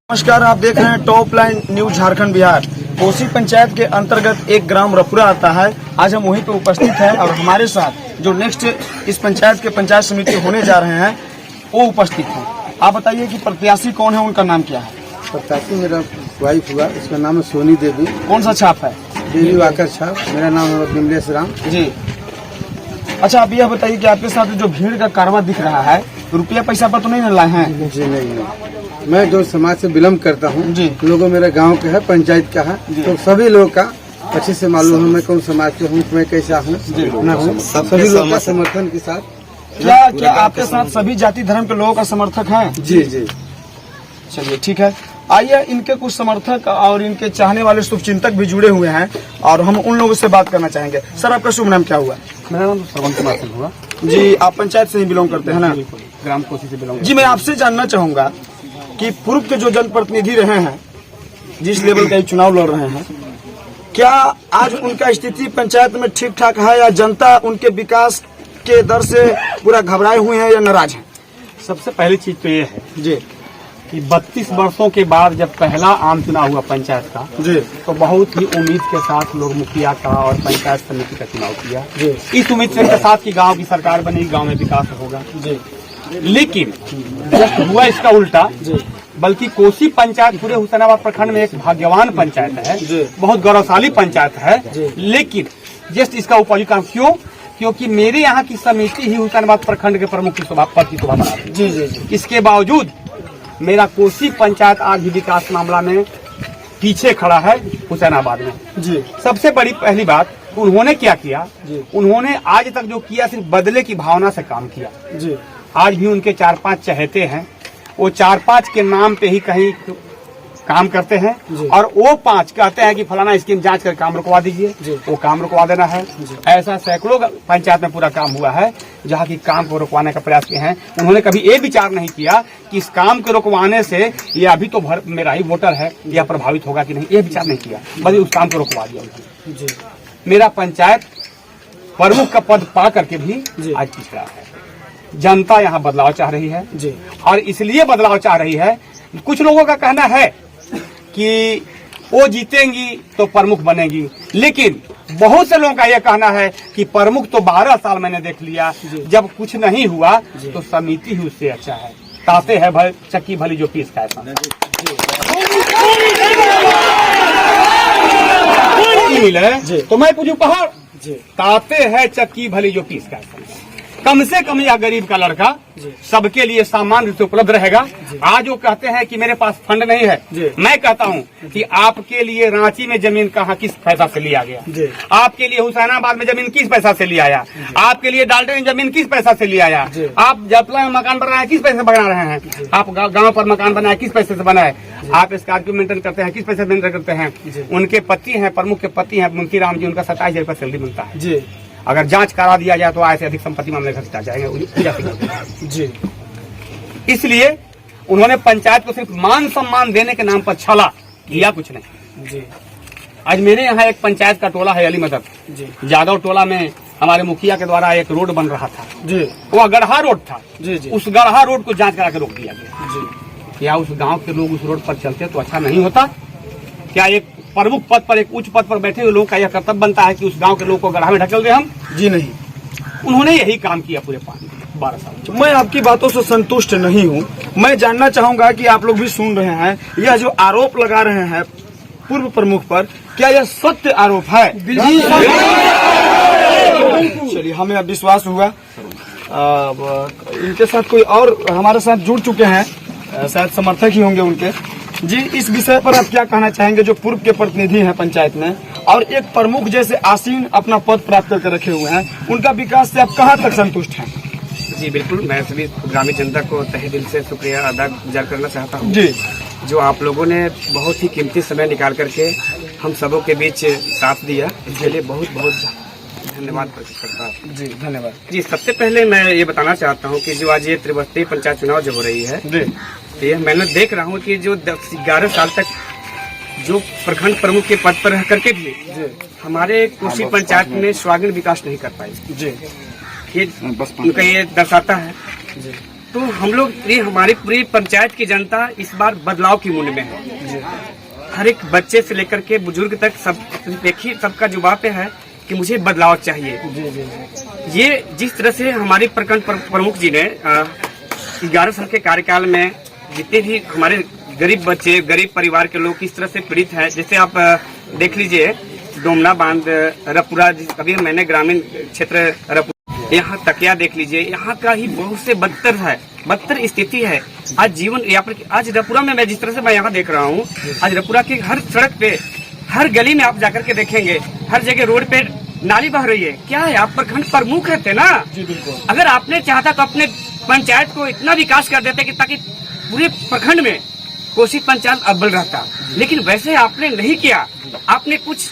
नमस्कार, आप देख रहे हैं top line news Jharkhand Bihar. Kosi panchayat के अंतर्गत एक ग्राम रपुरा आता है। आज हम वहीं पर उपस्थित हैं और हमारे साथ जो नेक्स्ट इस पंचायत के पंचायत समिति होने जा रहे हैं वो उपस्थित हैं। आप बताइए कि प्रत्याशी कौन है, उनका नाम क्या है? प्रत्याशी मेरा वाइफ हुआ, उसका नाम है सोनी देवी। कौन सा छाप है? देवी वाकर छाप। मेरा नाम है विमलेश राम जी। अच्छा, आप यह बताइए कि आपके साथ जो भीड़ का कारवा दिख रहा है, रुपया पैसा पर तो नहीं लाए हैं? जी नहीं। मैं जो समाज से बिलोंग करता हूँ, जी। लोगों मेरा गांव का है, पंचायत का है, तो सभी लोग का अच्छे से मालूम है मैं कौन समाज के हूँ, मैं कैसा हूँ न हूँ। सभी लोग का समर्थन के साथ। क्या आपके साथ सभी जाति धर्म के लोगों का समर्थक है? जी जी। चलिए ठीक है, आइए इनके कुछ समर्थक और इनके चाहने वाले शुभचिंतक भी जुड़े हुए हैं और हम उन लोगों से बात करना चाहेंगे। सर, आपका शुभ नाम क्या हुआ? मेरा नाम श्रवण कुमार सिंह हुआ। जी, आप पंचायत से ही बिलोंग करते हैं ना? ग्राम कोसी से बिलोंग। जी, मैं आपसे जानना चाहूंगा कि पूर्व के जो जनप्रतिनिधि रहे हैं, जिस लेवल का चुनाव लड़ रहे हैं, क्या आज उनका स्थिति पंचायत में ठीक ठाक है या जनता उनके विकास के दर से पूरा घबराए हुए हैं या नाराज हैं? सबसे पहली चीज तो ये है जी कि 32 वर्षों के बाद जब पहला आम चुनाव हुआ पंचायत का, जी तो बहुत ही उम्मीद के साथ लोग मुखिया का और पंचायत समिति का चुनाव किया। जी इस उम्मीद से के साथ कि गांव की सरकार बनेगी, गांव में विकास होगा। जी लेकिन जब हुआ इसका उल्टा, बल्कि कोसी पंचायत पूरे हुसैनाबाद प्रखंड में एक भाग्यवान पंचायत है, बहुत गौरवशाली पंचायत है। लेकिन जस्ट इसका उपयोगी काम क्योंकि मेरे यहाँ की समिति ही हुसैनाबाद प्रखंड के प्रमुख की पद की शोभा बनाती है। जी। इसके बावजूद मेरा कोसी पंचायत आज भी विकास मामला में पीछे खड़ा है हुसैनाबाद में। जी सबसे बड़ी पहली बात, उन्होंने क्या किया? उन्होंने आज तक जो किया सिर्फ बदले की भावना से काम किया। जी आज भी उनके 4-5 चहेते हैं, वो 4-5 के नाम पे ही कहीं काम करते हैं और वो 5 कहते हैं कि फलाना स्कीम जांच कर काम रुकवा दीजिए, वो काम रुकवा देना है। ऐसा सैकड़ों पंचायत में पूरा काम हुआ है जहाँ की काम को रुकवाने का प्रयास किए हैं। उन्होंने कभी ये विचार नहीं किया कि इस काम को रुकवाने से ये अभी तो मेरा ही वोटर है, यह प्रभावित होगा कि नहीं, ये विचार नहीं किया, बल्कि उस काम को रुकवा दिया उन्होंने। मेरा पंचायत प्रमुख का पद पा करके भी आज पिछड़ा है। जनता यहाँ बदलाव चाह रही है जी। और इसलिए बदलाव चाह रही है। कुछ लोगों का कहना है कि वो जीतेंगी तो प्रमुख बनेगी, लेकिन बहुत से लोगों का यह कहना है कि प्रमुख तो 12 साल मैंने देख लिया, जब कुछ नहीं हुआ तो समिति ही उससे अच्छा है। ताते है चक्की भली जो पीस खाए। मिले तो मैं पूछू पहाड़, ताते है चक्की भली जो पीस खाए। कम से कम यह गरीब का लड़का सबके लिए सामान्य रूप से उपलब्ध रहेगा। आज वो कहते हैं कि मेरे पास फंड नहीं है, मैं कहता हूं कि आपके लिए रांची में जमीन कहाँ किस पैसा से लिया गया, आपके लिए हुसैनाबाद में जमीन किस पैसा से लिया आया, आपके लिए डाल्टन में जमीन किस पैसा से लिया आया, आप जपला में मकान बना रहे हैं किस पैसे से बना रहे हैं, आप गाँव पर मकान बनाए किस पैसे से बनाए, आप स्कॉर्पियो मेंटेन करते हैं किस पैसे से मेंटेन करते हैं। उनके पति हैं, प्रमुख के पति हैं मुंशी राम जी, उनका 27,000 रुपया सैलरी मिलता है। अगर जांच करा दिया जाए तो आय से अधिक संपत्ति मामले घट जाएंगे। जी, इसलिए उन्होंने पंचायत को सिर्फ मान सम्मान देने के नाम पर छला किया, कुछ नहीं। जी, आज मेरे यहाँ एक पंचायत का टोला है अली मदद, जादव टोला में हमारे मुखिया के द्वारा एक रोड बन रहा था। वो गढ़ा रोड था। उस गढ़ा रोड को जांच करा के रोक दिया गया। क्या उस गाँव के लोग उस रोड पर चलते तो अच्छा नहीं होता? क्या एक प्रमुख पद पर, एक उच्च पद पर बैठे हुए लोग का यह कर्तव्य बनता है कि उस गांव के लोग को गड्ढा में ढकेल दे हम? जी नहीं। उन्होंने यही काम किया पूरे 12 साल। मैं आपकी बातों से संतुष्ट नहीं हूं। मैं जानना चाहूंगा कि आप लोग भी सुन रहे हैं, यह जो आरोप लगा रहे हैं पूर्व प्रमुख पर, क्या यह सत्य आरोप है? चलिए, हमें अब विश्वास हुआ। इनके साथ कोई और हमारे साथ जुड़ चुके हैं, शायद समर्थक ही होंगे उनके। जी, इस विषय पर आप क्या कहना चाहेंगे? जो पूर्व के प्रतिनिधि हैं पंचायत में और एक प्रमुख जैसे आसीन अपना पद प्राप्त करके रखे हुए हैं, उनका विकास से आप कहाँ तक संतुष्ट हैं? जी बिल्कुल, मैं सभी ग्रामीण जनता को तहे दिल से शुक्रिया अदा गुजार करना चाहता हूँ जी, जो आप लोगों ने बहुत ही कीमती समय निकाल करके हम सबों के बीच साथ दिया, इसके लिए बहुत बहुत धन्यवाद करता हूँ। जी धन्यवाद। जी, सबसे पहले मैं ये बताना चाहता हूँ कि जो आज ये त्रिवस्तीय पंचायत चुनाव जो हो रही है, ये मैंने देख रहा हूँ कि जो 10-11 साल तक जो प्रखंड प्रमुख के पद पर रह करके भी हमारे कोसी पंचायत में स्वागत विकास नहीं कर पाई। ये उनका ये दर्शाता है तो हम लोग हमारी पूरी पंचायत की जनता इस बार बदलाव की मूड में है। हर एक बच्चे से लेकर के बुजुर्ग तक सब देखिए, सबका जुबान पे है कि मुझे बदलाव चाहिए। ये जिस तरह से हमारे प्रखंड प्रमुख जी ने 11 साल के कार्यकाल में जितने भी हमारे गरीब बच्चे, गरीब परिवार के लोग किस तरह से पीड़ित हैं, जैसे आप देख लीजिए डोमना बांध, रपुरा, अभी मैंने ग्रामीण क्षेत्र रपुरा, यहाँ तकिया देख लीजिए, यहाँ का ही बहुत से बदतर स्थिति है। आज जीवन यापन, आज रपुरा में मैं जिस तरह से मैं यहाँ देख रहा हूँ, आज रपुरा की हर सड़क पे, हर गली में आप जाकर के देखेंगे, हर जगह रोड पे नाली बह रही है। क्या है, आप प्रखंड प्रमुख है थे ना, अगर आपने चाहता तो अपने पंचायत को इतना विकास कर देते कि ताकि पूरे प्रखंड में कोसी पंचायत अव्वल रहता, लेकिन वैसे आपने नहीं किया। आपने कुछ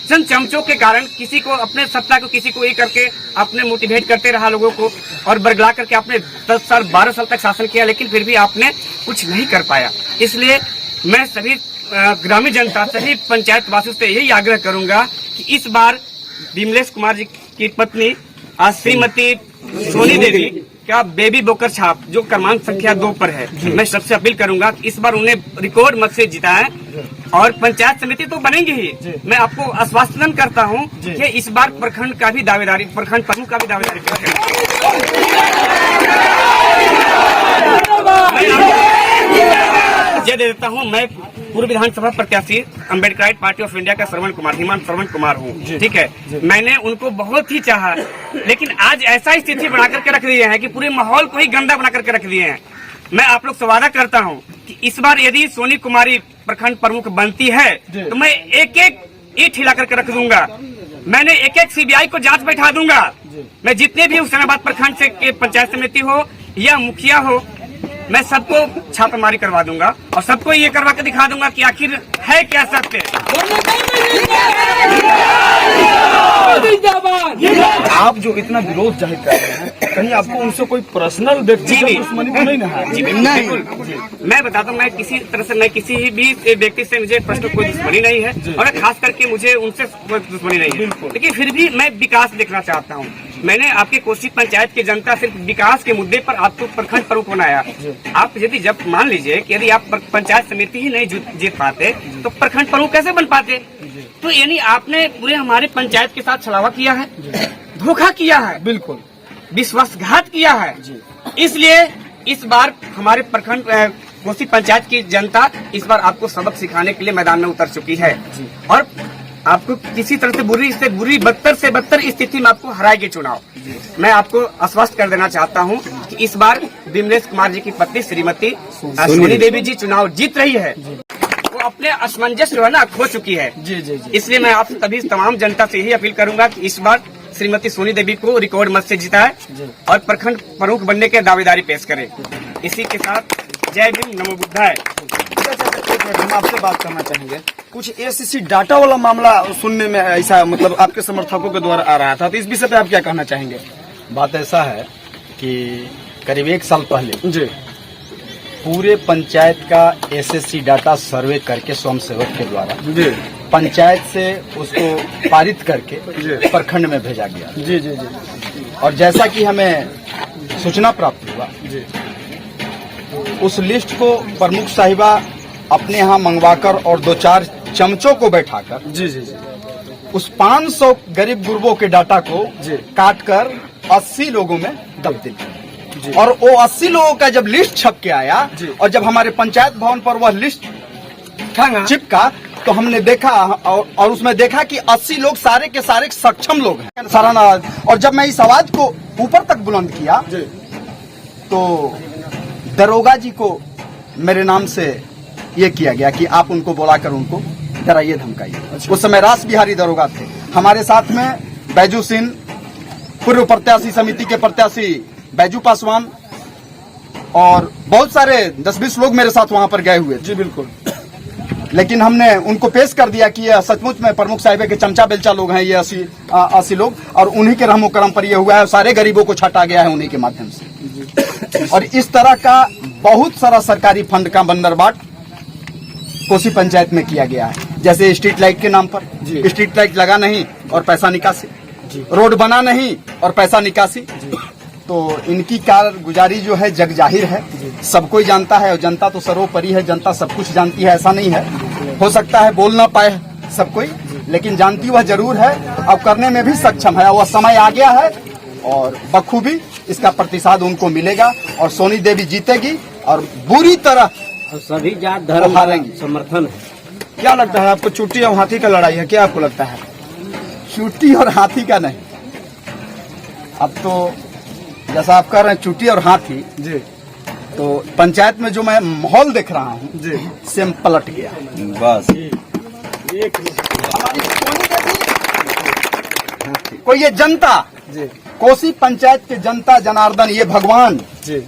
चंद चमचों के कारण किसी को अपने सत्ता को, किसी को ये करके आपने मोटिवेट करते रहा लोगों को और बरगला करके आपने 10 साल 12 साल तक शासन किया, लेकिन फिर भी आपने कुछ नहीं कर पाया। इसलिए मैं सभी ग्रामीण जनता, सभी पंचायत वासियों से यही आग्रह करूंगा कि इस बार विमलेश कुमार जी की पत्नी श्रीमती सोनी देवी का बेबी बोकर छाप जो क्रमांक संख्या 2 पर है, मैं सबसे अपील करूंगा कि इस बार उन्हें रिकॉर्ड मत से जिताएं और पंचायत समिति तो बनेंगी ही। मैं आपको आश्वासन करता हूं कि इस बार प्रखंड का भी दावेदारी, प्रखंड प्रमुख का भी दावेदारी दे देता हूं। मैं पूर्व विधानसभा प्रत्याशी अम्बेडकर पार्टी ऑफ इंडिया का श्रवण कुमार हूं, ठीक है। मैंने उनको बहुत ही चाहा, लेकिन आज ऐसा स्थिति बना करके रख दिए हैं कि पूरे माहौल को ही गंदा बना करके रख दिए हैं। मैं आप लोग से वादा करता हूं कि इस बार यदि सोनी कुमारी प्रखंड प्रमुख बनती है तो मैं एक एक ईंट हिला करके रख दूंगा। मैंने एक एक सीबीआई को जांच बैठा दूंगा। मैं जितने भी हुसैनाबाद प्रखंड से के पंचायत समिति हो या मुखिया हो, मैं सबको छापेमारी करवा दूंगा और सबको ये करवा के दिखा दूंगा कि आखिर है क्या सत्य। आप जो इतना विरोध जाहिर कर रहे हैं, कहीं आपको उनसे कोई पर्सनल व्यक्तिगत दुश्मनी तो नहीं है? जी बिल्कुल, मैं बताता हूँ, मैं किसी तरह से, मैं किसी भी व्यक्ति से मुझे प्रश्न कोई दुश्मनी नहीं है और खास करके मुझे उनसे कोई दुश्मनी नहीं है, लेकिन फिर भी मैं विकास देखना चाहता हूँ। मैंने आपकी कोसी पंचायत की जनता सिर्फ विकास के मुद्दे पर आपको प्रखंड प्रमुख बनाया। आप यदि जब मान लीजिए कि यदि आप पंचायत समिति ही नहीं जीत पाते तो प्रखंड प्रमुख कैसे बन पाते? तो यानी आपने पूरे हमारे पंचायत के साथ छलावा किया है, धोखा किया है, बिल्कुल विश्वासघात किया है। इसलिए इस बार हमारे प्रखंड कोसी पंचायत की जनता इस बार आपको सबक सिखाने के लिए मैदान में उतर चुकी है और आपको किसी तरह से बुरी बदतर से बदतर स्थिति में आपको हराएगी चुनाव। मैं आपको आश्वस्त कर देना चाहता हूं कि इस बार विमलेश कुमार जी की पत्नी श्रीमती सोनी देवी जी चुनाव जीत रही है। वो अपने असमंजस जो है ना खो चुकी है। इसलिए मैं आप सभी तमाम जनता से यही अपील करूंगा कि इस बार श्रीमती सोनी देवी को रिकॉर्ड मत से जिताए और प्रखंड प्रमुख बनने के दावेदारी पेश करें। इसी के साथ जय भीम, नमो बुद्धाय। हम आपसे बात करना चाहेंगे, कुछ एसीसी डाटा वाला मामला सुनने में ऐसा मतलब आपके समर्थकों के द्वारा आ रहा था, तो इस विषय पे आप क्या कहना चाहेंगे? बात ऐसा है कि करीब 1 साल पहले जी पूरे पंचायत का एसएससी डाटा सर्वे करके स्वयंसेवक के द्वारा जी पंचायत से उसको पारित करके प्रखंड में भेजा गया। जी जी जी और जैसा कि हमें सूचना प्राप्त हुआ, उस लिस्ट को प्रमुख साहिबा अपने यहाँ मंगवाकर और 2-4 चमचों को बैठाकर जी जी जी उस 500 गरीब गुरबों के डाटा को जी काटकर 80 लोगों में दब दी। और वो 80 लोगों का जब लिस्ट छप के आया और जब हमारे पंचायत भवन पर वह लिस्ट चिपका तो हमने देखा और उसमें देखा कि 80 लोग सारे के सारे सक्षम लोग हैं। सारा नाराज, और जब मैं इस आवाज को ऊपर तक बुलंद किया तो दरोगा जी को मेरे नाम से ये किया गया कि आप उनको बुलाकर उनको डराइए धमकाइए। उस समय रास बिहारी दरोगा थे। हमारे साथ में बैजू सिंह, पूर्व प्रत्याशी समिति के प्रत्याशी बैजू पासवान और बहुत सारे 10-20 लोग मेरे साथ वहां पर गए हुए। जी बिल्कुल। लेकिन हमने उनको पेश कर दिया कि यह सचमुच में प्रमुख साहिबे के चमचा बेलचा लोग हैं, ये 80 लोग, और उन्हीं के रहमो करम पर यह हुआ है। सारे गरीबों को छाटा गया है उन्हीं के माध्यम से। और इस तरह का बहुत सारा सरकारी फंड का बंदरबाट कोसी पंचायत में किया गया है। जैसे स्ट्रीट लाइट के नाम पर स्ट्रीट लाइट लगा नहीं और पैसा निकासी, रोड बना नहीं और पैसा निकासी, तो इनकी कारगुजारी जो है जग जाहिर है, सब कोई जानता है, और जनता तो सर्वोपरि है, जनता सब कुछ जानती है, ऐसा नहीं है। हो सकता है बोल ना पाए सब कोई, लेकिन जानती वह जरूर है और करने में भी सक्षम है। वह समय आ गया है और बखूबी इसका प्रतिसाद उनको मिलेगा और सोनी देवी जीतेगी और बुरी तरह सभी जात धर्म हारेंगी। समर्थन है। क्या लगता है आपको, चुट्टी और हाथी का लड़ाई है, क्या आपको लगता है? चुट्टी और हाथी का नहीं, अब तो जैसा आप कह रहे हैं चुट्टी और हाथी जी तो पंचायत में जो मैं माहौल देख रहा हूँ जी सेम पलट गया। बस हमारी सोनी देवी को ये जनता, जी कोसी पंचायत के जनता जनार्दन, ये भगवान जी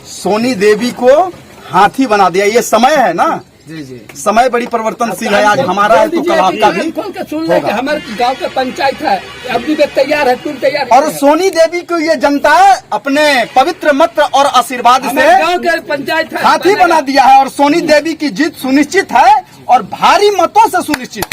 सोनी देवी को हाथी बना दिया। ये समय है ना, जी जी समय बड़ी परिवर्तनशील है। आज हमारा है तो कल आपका भी होगा। हमारे गांव का पंचायत है, अब भी तैयार है, तुम तैयार और सोनी देवी को ये जनता अपने पवित्र मत और आशीर्वाद से गांव का पंचायत है, हाथी बना दिया है और सोनी देवी की जीत सुनिश्चित है और भारी मतों से सुनिश्चित है।